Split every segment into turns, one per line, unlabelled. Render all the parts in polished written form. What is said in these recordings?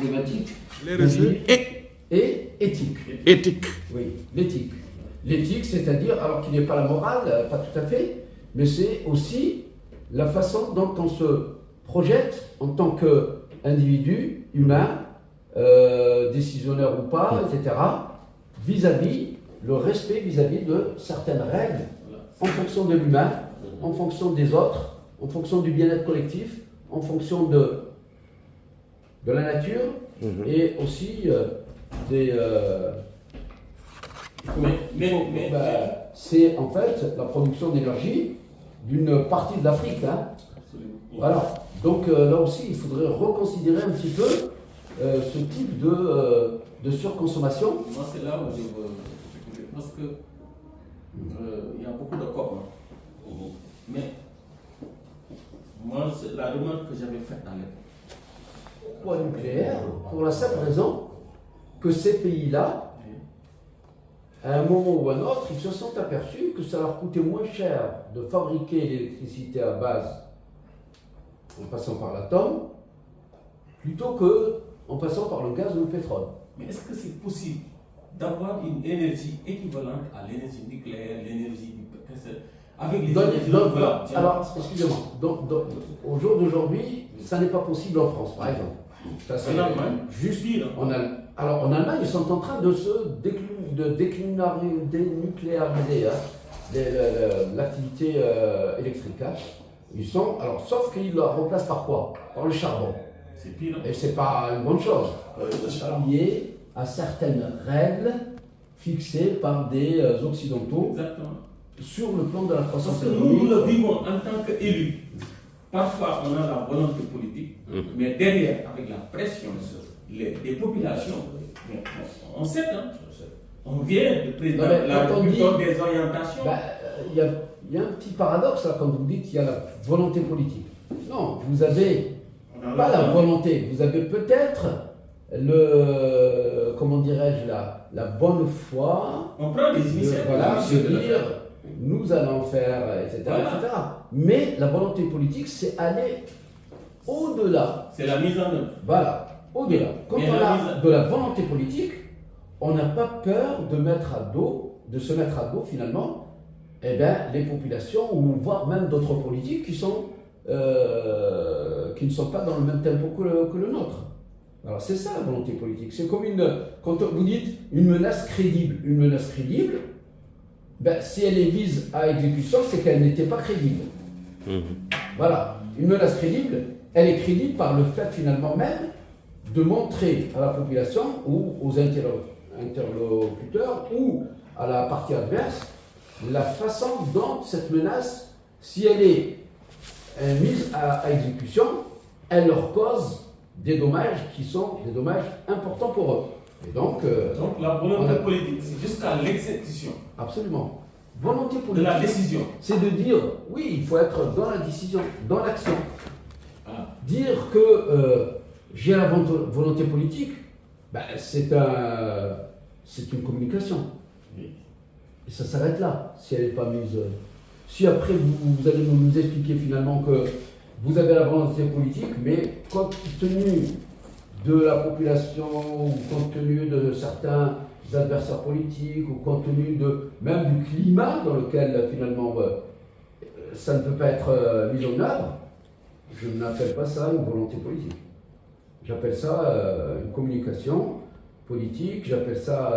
problématique
et éthique.
Éthique.
Oui, l'éthique. L'éthique, c'est-à-dire, alors qu'il n'est pas la morale, pas tout à fait, mais c'est aussi la façon dont on se projette en tant qu'individu humain, décisionnaire ou pas, etc., vis-à-vis, le respect vis-à-vis de certaines règles en fonction de l'humain, en fonction des autres, en fonction du bien-être collectif, en fonction de la nature et aussi des... c'est en fait la production d'énergie d'une partie de l'Afrique. Hein. Voilà. Donc là aussi, il faudrait reconsidérer un petit peu ce type de surconsommation.
Moi, c'est là où je veux. Parce que il y a beaucoup de COP. Hein. Mais moi, c'est la remarque que j'avais faite à l'époque.
Pourquoi nucléaire? Pour la simple raison que ces pays-là, à un moment ou à un autre, ils se sont aperçus que ça leur coûtait moins cher de fabriquer l'électricité à base en passant par l'atome, plutôt qu'en passant par le gaz ou le pétrole.
Mais est-ce que c'est possible d'avoir une énergie équivalente à l'énergie nucléaire, l'énergie du avec les énergies renouvelables?
Alors, excusez-moi, au jour d'aujourd'hui, ça n'est pas possible en France, par exemple. Ça,
en Allemagne, juste dire.
Alors, en Allemagne, ils sont en train de se dénucléariser l'activité électrique. Hein. Ils sont, alors, sauf qu'ils la remplacent par quoi? Par le charbon.
C'est pire.
Et c'est pas une bonne chose. Lié à certaines règles fixées par des Occidentaux.
Exactement.
Sur le plan de la croissance
économique. Parce que nous le vivons en tant qu'élus. Parfois, on a la volonté politique, mais derrière, avec la pression des populations, on sait, hein, on vient de président la République des orientations.
Il y a un petit paradoxe là quand vous dites qu'il y a la volonté politique. Non, vous avez pas la volonté, vous avez peut-être comment dirais-je, la bonne foi.
On prend des initiatives.
Voilà, de dire, nous allons faire, etc., voilà. etc. Mais la volonté politique, c'est aller au-delà.
C'est la mise en œuvre.
Voilà, au-delà. Quand on a de la volonté politique, on n'a pas peur de se mettre à dos finalement, les populations, ou voire même d'autres politiques qui ne sont pas dans le même tempo que le nôtre. Alors c'est ça la volonté politique. C'est comme quand vous dites une menace crédible. Une menace crédible, si elle est mise à exécution, c'est qu'elle n'était pas crédible. Voilà. Une menace crédible, elle est crédible par le fait finalement même de montrer à la population ou aux interlocuteurs ou à la partie adverse la façon dont cette menace, si elle est mise à exécution, elle leur cause des dommages qui sont des dommages importants pour eux. Et donc
la volonté politique, c'est jusqu'à l'exécution.
Absolument. Volonté politique,
de la décision.
C'est de dire, oui, il faut être dans la décision, dans l'action.
Ah.
Dire que j'ai la volonté politique, c'est une communication.
Oui.
Et ça s'arrête là, si elle n'est pas mise. Si après vous allez nous expliquer finalement que vous avez la volonté politique, mais compte tenu de la population, ou compte tenu de certains adversaires politiques, ou compte tenu même du climat dans lequel finalement ça ne peut pas être mis en œuvre, je n'appelle pas ça une volonté politique. J'appelle ça une communication politique, j'appelle ça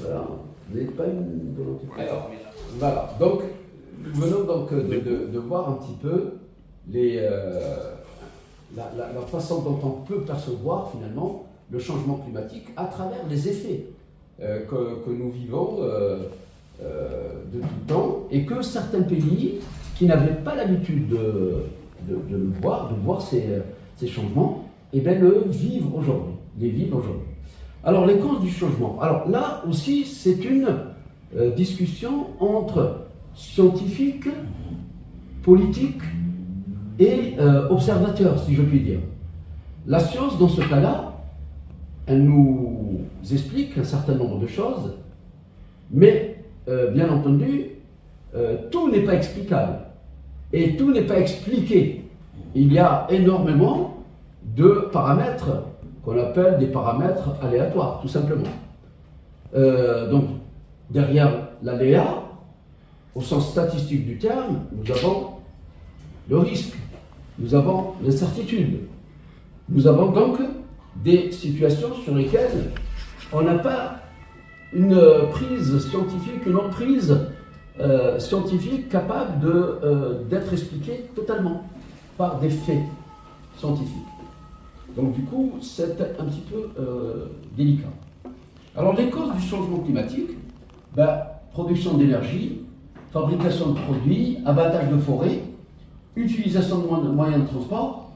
voilà, mais pas une volonté politique. Voilà, donc nous venons donc de voir un petit peu la façon dont on peut percevoir finalement le changement climatique à travers les effets que nous vivons de tout temps, et que certains pays qui n'avaient pas l'habitude de voir ces changements, le vivent aujourd'hui. Alors les causes du changement. Alors là aussi, c'est une discussion entre scientifiques, politiques et observateurs, si je puis dire. La science, dans ce cas-là, elle nous explique un certain nombre de choses, mais bien entendu, tout n'est pas explicable et tout n'est pas expliqué. Il y a énormément de paramètres qu'on appelle des paramètres aléatoires, tout simplement. Donc, derrière l'aléa, au sens statistique du terme, nous avons le risque, nous avons l'incertitude. Nous avons donc des situations sur lesquelles on n'a pas une prise scientifique, une emprise scientifique capable d'être expliquée totalement par des faits scientifiques. Donc du coup, c'est un petit peu délicat. Alors les causes du changement climatique, production d'énergie, fabrication de produits, abattage de forêts, utilisation de moyens de transport,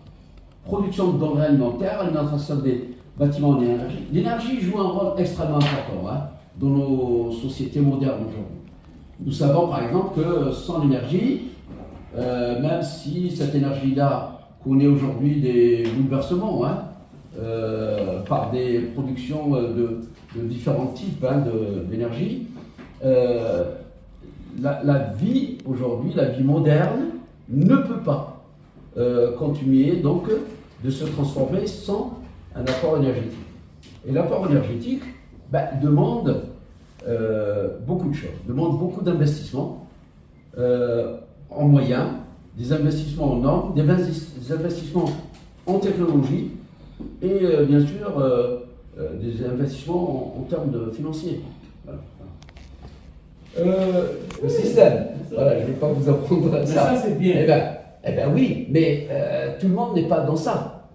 production de denrées alimentaires, alimentation des bâtiments et l'énergie. L'énergie joue un rôle extrêmement important dans nos sociétés modernes aujourd'hui. Nous savons par exemple que sans l'énergie, même si cette énergie-là connaît aujourd'hui des bouleversements par des productions de différents types d'énergie, la vie aujourd'hui, la vie moderne, ne peut pas continuer donc de se transformer sans un apport énergétique. Et l'apport énergétique demande beaucoup de choses, demande beaucoup d'investissements en moyens, des investissements en normes, des investissements en technologie et bien sûr des investissements en termes de financiers. Voilà. Le système, voilà, je ne vais pas vous apprendre ça.
Ça c'est bien.
Eh ben oui, mais tout le monde n'est pas dans ça.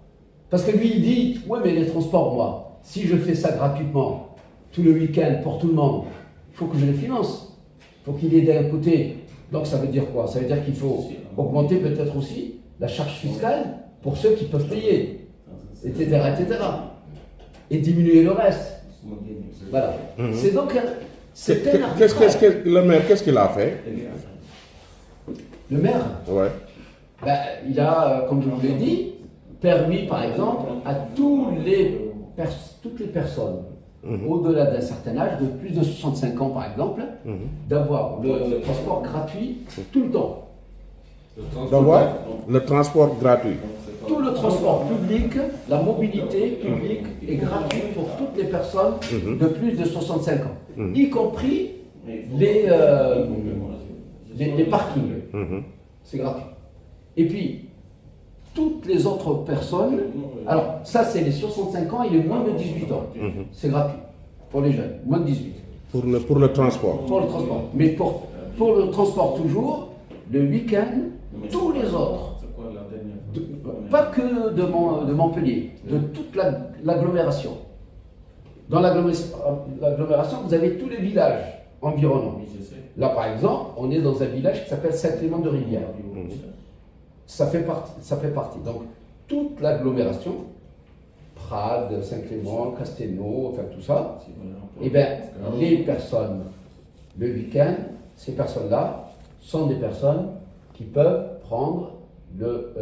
Parce que lui il dit, ouais mais les transports, moi, si je fais ça gratuitement, tout le week-end pour tout le monde, il faut que je les finance. Il faut qu'il y ait d'un côté. Donc ça veut dire quoi? Ça veut dire qu'il faut augmenter peut-être aussi la charge fiscale pour ceux qui peuvent payer, etc. etc. Et diminuer le reste. Voilà. C'est donc
le maire, qu'est-ce qu'il a fait?
Le maire,
Ouais.
il a, comme je vous l'ai dit, permis par exemple à toutes les personnes au-delà d'un certain âge, de plus de 65 ans par exemple, d'avoir le transport gratuit tout le temps.
D'avoir le transport gratuit.
Tout le transport public, la mobilité publique est gratuite pour toutes les personnes de plus de 65 ans, y compris les parkings. C'est gratuit. Et puis, toutes les autres personnes, alors ça c'est les 65 ans et les moins de 18 ans, c'est gratuit pour les jeunes, moins de 18.
Pour le transport.
Pour le transport. Mais pour le transport toujours, le week-end, tous les autres. Pas que de Montpellier, de toute l'agglomération. Dans l'agglomération, vous avez tous les villages environnants. Là, par exemple, on est dans un village qui s'appelle Saint-Clément-de-Rivière. Ça fait partie. Donc, toute l'agglomération, Prades, Saint-Clément, Castelnau, enfin tout ça, et bien, les personnes, le week-end, ces personnes-là sont des personnes qui peuvent prendre le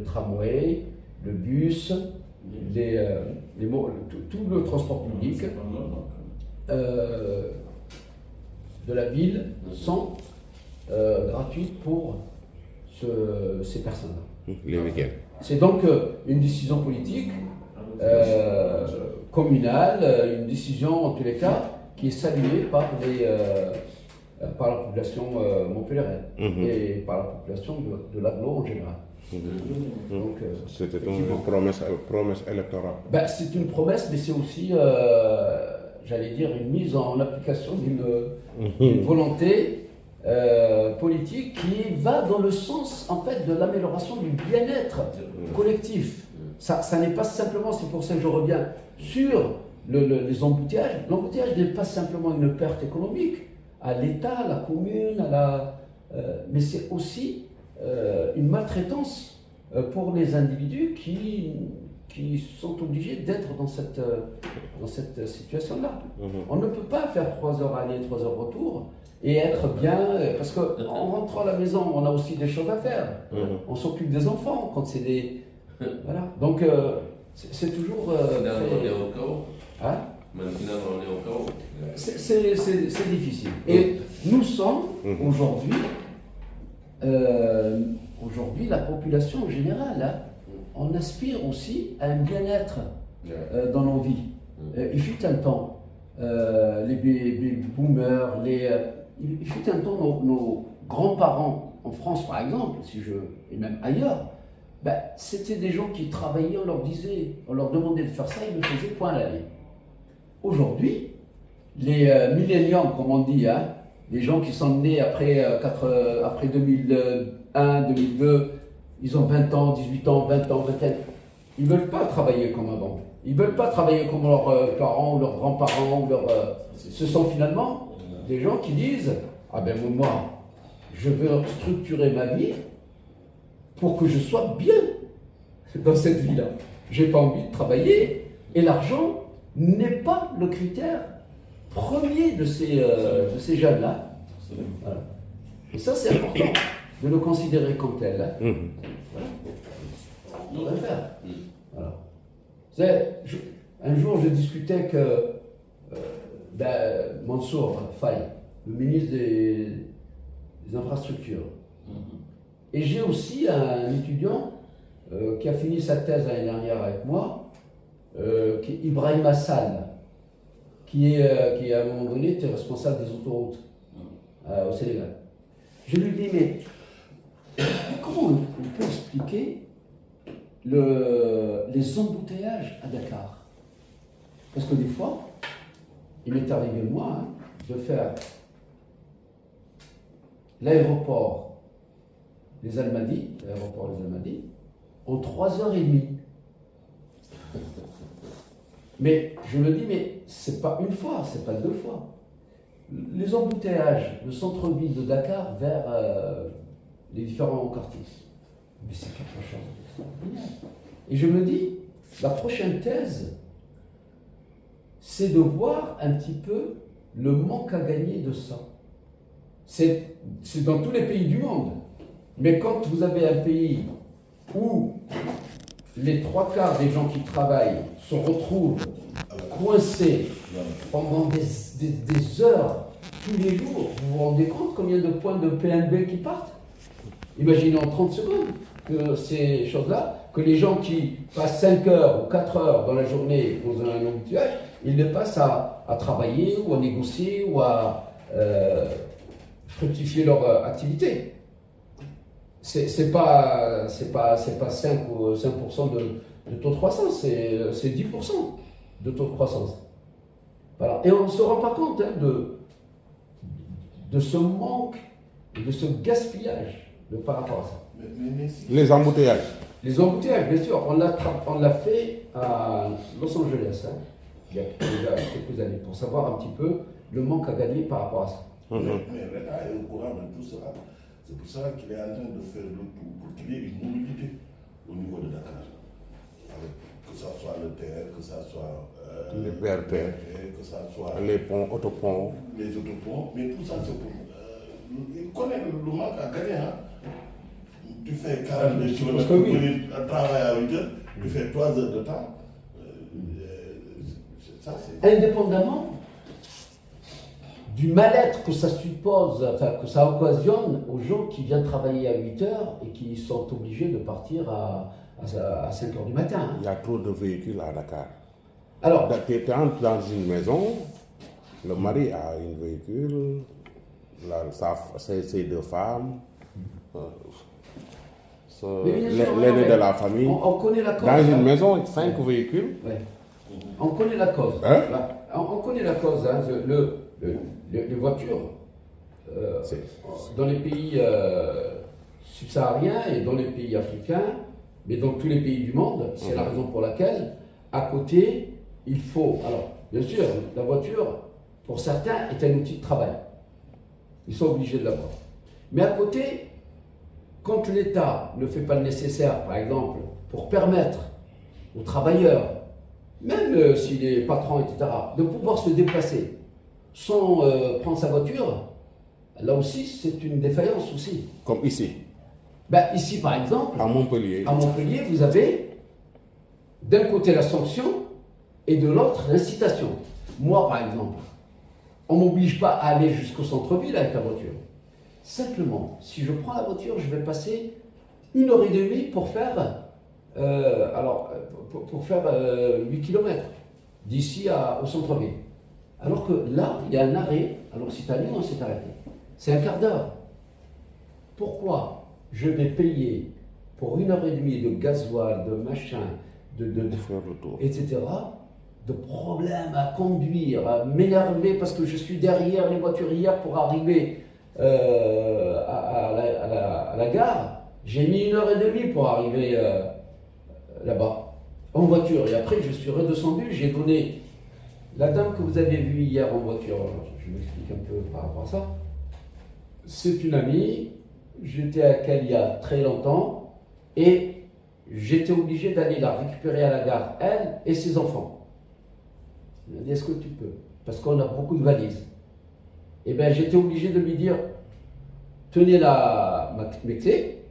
tramway, le bus, tout le transport public de la ville sont gratuits pour ces personnes-là.
Les week-ends.
C'est donc une décision politique communale, une décision en tous les cas qui est saluée par la population montpelliéraine et par la population de l'agglo en général. Donc,
c'était une promesse électorale.
C'est une promesse, mais c'est aussi, j'allais dire, une mise en application d'une volonté politique qui va dans le sens en fait de l'amélioration du bien-être collectif. Ça n'est pas simplement, c'est pour ça que je reviens sur les embouteillages. L'embouteillage n'est pas simplement une perte économique à l'État, à la commune, mais c'est aussi une maltraitance pour les individus qui sont obligés d'être dans cette situation-là. On ne peut pas faire 3 heures aller, 3 heures retour et être bien, parce qu'en rentrant à la maison, on a aussi des choses à faire. On s'occupe des enfants quand c'est des... Voilà. Donc, c'est toujours... C'est difficile. Et nous sommes aujourd'hui, la population en général, on aspire aussi à un bien-être dans nos vies. Il fut un temps, les baby boomers, il fut un temps, nos grands-parents, en France par exemple, et même ailleurs, ben, c'était des gens qui travaillaient, on leur demandait de faire ça, ils le faisaient point à la ligne. Aujourd'hui, les milléniums, comme on dit, hein, les gens qui sont nés après 2001, 2002, ils ont 20 ans, 18 ans, 20 ans, 21 ans. Ils ne veulent pas travailler comme avant. Ils ne veulent pas travailler comme leurs parents ou leurs grands-parents. Ce sont finalement des gens qui disent « Ah ben moi, je veux structurer ma vie pour que je sois bien dans cette vie-là. Je n'ai pas envie de travailler et l'argent n'est pas le critère premier de ces jeunes-là. Voilà. Et ça, c'est important de le considérer comme tel. Hein. Voilà. On devrait le faire. Voilà. Un jour, je discutais avec Mansour Faye, le ministre des Infrastructures. Et j'ai aussi un étudiant qui a fini sa thèse l'année dernière avec moi, qui est Ibrahim Hassan, qui à un moment donné était responsable des autoroutes au Sénégal. Je lui dis, mais comment on peut expliquer les embouteillages à Dakar? Parce que des fois, il m'est arrivé, moi, de faire l'aéroport des Almadies, en 3h30. Mais je me dis, mais c'est pas une fois, c'est pas deux fois. Les embouteillages, le centre-ville de Dakar vers les différents quartiers, mais c'est quelque chose d'extraordinaire. Et je me dis, la prochaine thèse, c'est de voir un petit peu le manque à gagner de ça. C'est dans tous les pays du monde. Mais quand vous avez un pays où les 3/4 des gens qui travaillent se retrouvent coincés pendant des heures tous les jours, vous vous rendez compte combien de points de PNB qui partent? Imaginez en 30 secondes que ces choses-là, que les gens qui passent 5 heures ou 4 heures dans la journée dans un embouteillage, ils ne passent à travailler ou à négocier ou à fructifier leur activité. C'est pas 5% de taux de croissance, c'est 10% de taux de croissance. Voilà. Et on ne se rend pas compte de ce manque, de ce gaspillage par rapport à ça.
Les embouteillages.
Les embouteillages, bien sûr, on l'a fait à Los Angeles, hein, il y a quelques années, pour savoir un petit peu le manque à gagner par rapport à ça.
Mais l'État est au courant de tout cela. C'est pour ça qu'il est en train de faire le tout pour qu'il y ait une mobilité au niveau de Dakar. Que ce soit le TR, que ce soit
les BRT,
que ce soit
les ponts, autoponts.
Les autoponts, mais tout ça c'est pour. Il connaît le manque à gagner. Hein. Tu fais 42 km pour venir travailler à 8 heures, tu fais 3 heures de temps. Ça, c'est...
Indépendamment du mal-être que ça suppose, enfin que ça occasionne aux gens qui viennent travailler à 8 heures et qui sont obligés de partir à 5 heures du matin. Hein.
Il y a trop de véhicules à Dakar.
Alors,
tu entres dans une maison, le mari a un véhicule, ses deux femmes, l'aîné de la famille.
On connaît la cause.
Dans une maison, 5 véhicules.
Ouais. On connaît la cause.
Hein?
On connaît la cause. Hein. Les voitures, dans les pays subsahariens et dans les pays africains, mais dans tous les pays du monde, c'est la raison pour laquelle, à côté, il faut... Alors, bien sûr, la voiture, pour certains, est un outil de travail. Ils sont obligés de l'avoir. Mais à côté, quand l'État ne fait pas le nécessaire, par exemple, pour permettre aux travailleurs, même s'il est patron, etc., de pouvoir se déplacer sans prendre sa voiture, là aussi, c'est une défaillance aussi.
Comme ici.
Ben, ici, par exemple,
à Montpellier,
vous avez d'un côté la sanction et de l'autre l'incitation. Moi, par exemple, on ne m'oblige pas à aller jusqu'au centre-ville avec la voiture. Simplement, si je prends la voiture, je vais passer 1h30 pour faire pour faire 8 km d'ici au centre-ville. Alors que là, il y a un arrêt, à l'Occitanie, on s'est arrêté. C'est un quart d'heure. Pourquoi je vais payer pour 1h30 de gasoil, de machin, de
Faire le tour.
etc., de problèmes à conduire, à m'énerver parce que je suis derrière les voiturières pour arriver à la gare. J'ai mis 1h30 pour arriver là-bas, en voiture. Et après, je suis redescendu, j'ai donné... La dame que vous avez vue hier en voiture, je m'explique un peu par rapport à ça, c'est une amie, j'étais avec elle il y a très longtemps, et j'étais obligé d'aller la récupérer à la gare, elle et ses enfants. Elle m'a dit, est-ce que tu peux? Parce qu'on a beaucoup de valises. Et bien j'étais obligé de lui dire, tenez mes clés,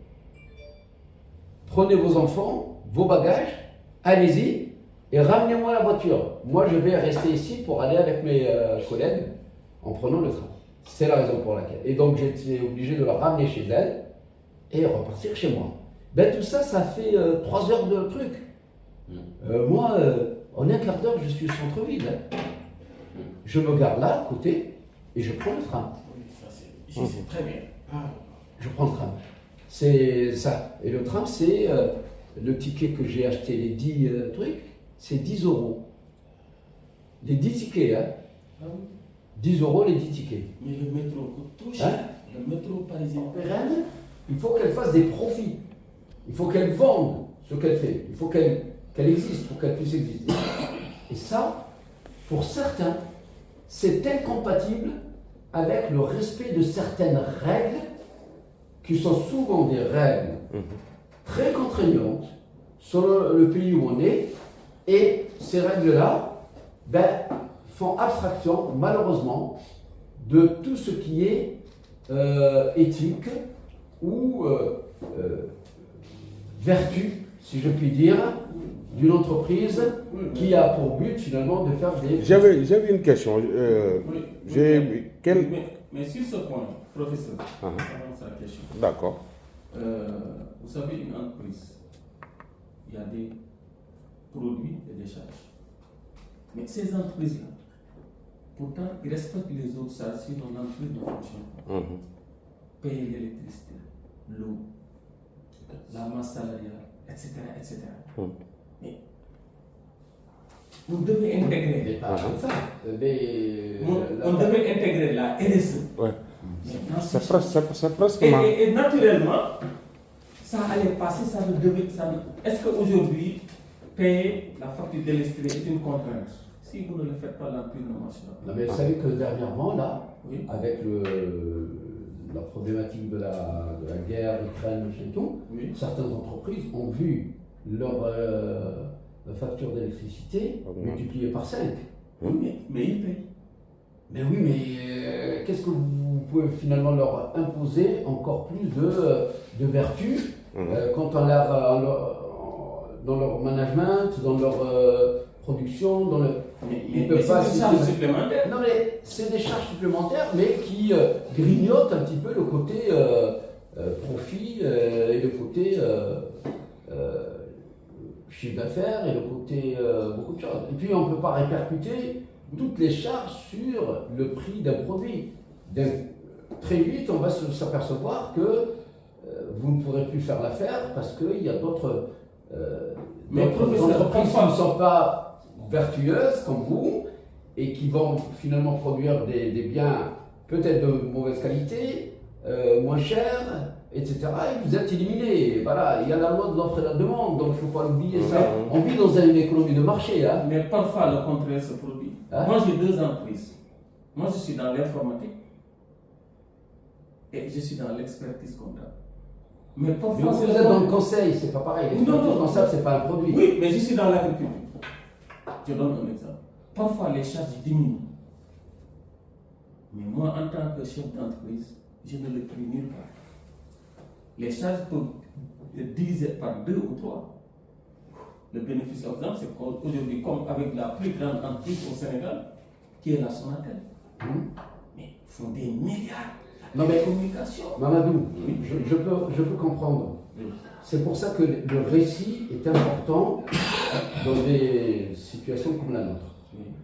prenez vos enfants, vos bagages, allez-y, et ramenez-moi la voiture. Moi, je vais rester ici pour aller avec mes collègues en prenant le train. C'est la raison pour laquelle. Et donc, j'étais obligé de la ramener chez elle et repartir chez moi. Ben, tout ça, ça fait 3 heures de truc. Moi, en un quart d'heure, je suis au centre-ville. Hein. Je me garde là, à côté, et je prends le train.
Oui, ça c'est ici, c'est très bien.
Je prends le train. C'est ça. Et le train, c'est le ticket que j'ai acheté, les 10 trucs, c'est 10 €. Les 10 tickets, hein.
Ah oui.
10 € les 10 tickets.
Mais le métro coûte trop cher.
Hein?
Le métro parisien.
Rennes, il faut qu'elle fasse des profits. Il faut qu'elle vende ce qu'elle fait. Il faut qu'elle existe pour qu'elle puisse exister. Et ça, pour certains, c'est incompatible avec le respect de certaines règles qui sont souvent des règles très contraignantes selon le pays où on est. Et ces règles-là font abstraction, malheureusement, de tout ce qui est éthique ou vertu, si je puis dire, d'une entreprise qui a pour but finalement de faire des...
J'avais une question.
Mais sur ce point, professeur, avant sa question.
D'accord.
Vous savez, une entreprise, il y a des produits et des charges. Mais ces entreprises-là, pourtant, ils respectent les autres charges si l'entreprise ne fonctionne pas. Payer l'électricité, l'eau, la masse salariale, etc. etc. Mais vous devez intégrer. On devait intégrer la RSE.
Ouais. C'est presque...
Et naturellement, ça allait passer, ça devait... Est-ce qu'aujourd'hui, payer la facture d'électricité est une contrainte? Si vous ne le faites pas, l'entreprise ne marche pas.
Non, mais vous savez que dernièrement, là,
Oui.
avec la problématique de la guerre, Ukraine, et tout,
Oui.
certaines entreprises ont vu leur facture d'électricité multipliée par 5.
Mais ils payent.
Mais oui, mais qu'est-ce que vous pouvez finalement leur imposer encore plus de vertu quand on dans leur management, dans leur production, dans le...
Mais c'est des charges supplémentaires.
Non, mais c'est des charges supplémentaires, mais qui grignotent un petit peu le côté profit et le côté chiffre d'affaires et le côté beaucoup de choses. Et puis on ne peut pas répercuter toutes les charges sur le prix d'un produit. Très vite, on va s'apercevoir que vous ne pourrez plus faire l'affaire parce qu'il y a d'autres entreprises qui ne sont pas vertueuses comme vous et qui vont finalement produire des biens peut-être de mauvaise qualité, moins chers, etc. Et vous êtes éliminé. Voilà, il y a la loi de l'offre et de la demande, donc il ne faut pas l'oublier ça. On vit dans une économie de marché. Hein.
Mais parfois le contraire se produit.
Hein?
Moi j'ai 2 entreprises. Moi je suis dans l'informatique et je suis dans l'expertise comptable. Mais parfois
vous êtes dans le conseil, c'est pas pareil. L'expertise comptable, c'est pas un produit.
Oui, mais je suis dans l'agriculture. Je donne un exemple. Parfois les charges diminuent. Mais moi en tant que chef d'entreprise, je ne le prie nulle part. Les charges peuvent diviser par 2 ou 3. Le bénéfice exemple, c'est qu'aujourd'hui, comme avec la plus grande entreprise au Sénégal, qui est la Sonatel, mais font des milliards de communication.
Mamadou, je peux comprendre C'est pour ça que le récit est important dans des situations comme la nôtre.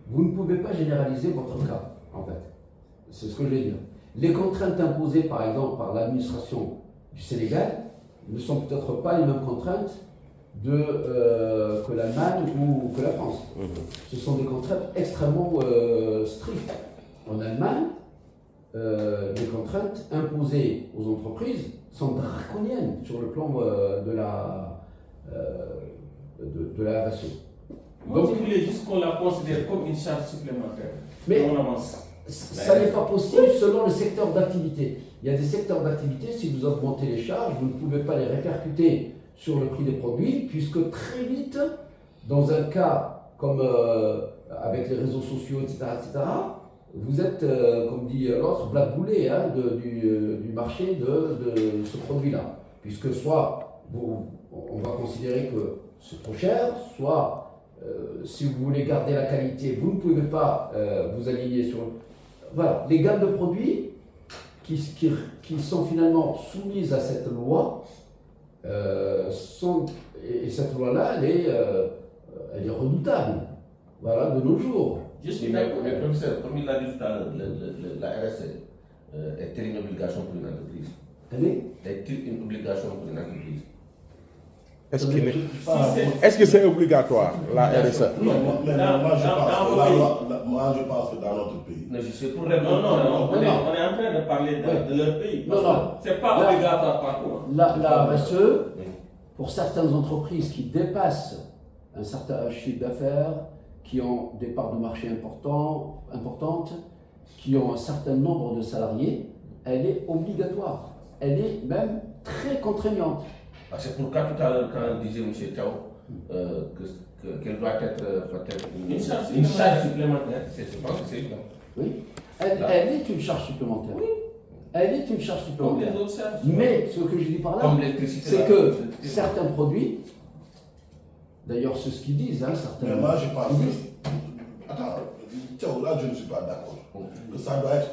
Vous ne pouvez pas généraliser votre cas, en fait. C'est ce que je vais dire. Les contraintes imposées, par exemple, par l'administration du Sénégal ne sont peut-être pas les mêmes contraintes que l'Allemagne ou que la France. Ce sont des contraintes extrêmement strictes. En Allemagne, les contraintes imposées aux entreprises sont draconiennes sur le plan de la RSE.
Moi, je voulais juste qu'on la considère comme une charge supplémentaire.
Mais
on avance.
Ça n'est pas possible selon le secteur d'activité. Il y a des secteurs d'activité, si vous augmentez les charges, vous ne pouvez pas les répercuter sur le prix des produits, puisque très vite, dans un cas comme avec les réseaux sociaux, etc., vous êtes, comme dit l'autre, blackboulé du marché de ce produit-là. Puisque soit on va considérer que c'est trop cher, soit si vous voulez garder la qualité, vous ne pouvez pas vous aligner sur... Voilà, les gammes de produits qui sont finalement soumises à cette loi, et cette loi-là, elle est redoutable, voilà, de nos jours.
Je suis d'accord, mais professeur, comme il l'a dit tout à l'heure, la RSE est-elle une obligation pour une entreprise? Est-elle une obligation pour une entreprise?
Est-ce que c'est obligatoire, la RSE?
Non, mais moi je pense que dans notre pays.
Non, je sais pour
Non, on est en train de parler de leur pays.
Non.
C'est pas obligatoire partout.
La RSE, pour certaines entreprises qui dépassent un certain chiffre d'affaires, qui ont des parts de marché importantes, qui ont un certain nombre de salariés, elle est obligatoire. Elle est même très contraignante.
C'est pour ça tout à l'heure, quand disait M. Thiaw qu'elle doit être peut-être une charge supplémentaire, je pense que c'est évident.
Oui, elle est une charge supplémentaire. Oui. Elle est une charge supplémentaire.
Comme les autres charges.
Mais ce que je dis par là, c'est que certains produits, d'ailleurs c'est ce qu'ils disent, certains.
Mais moi je pense que. Attends, Thiaw, là je ne suis pas d'accord. Que ça doit être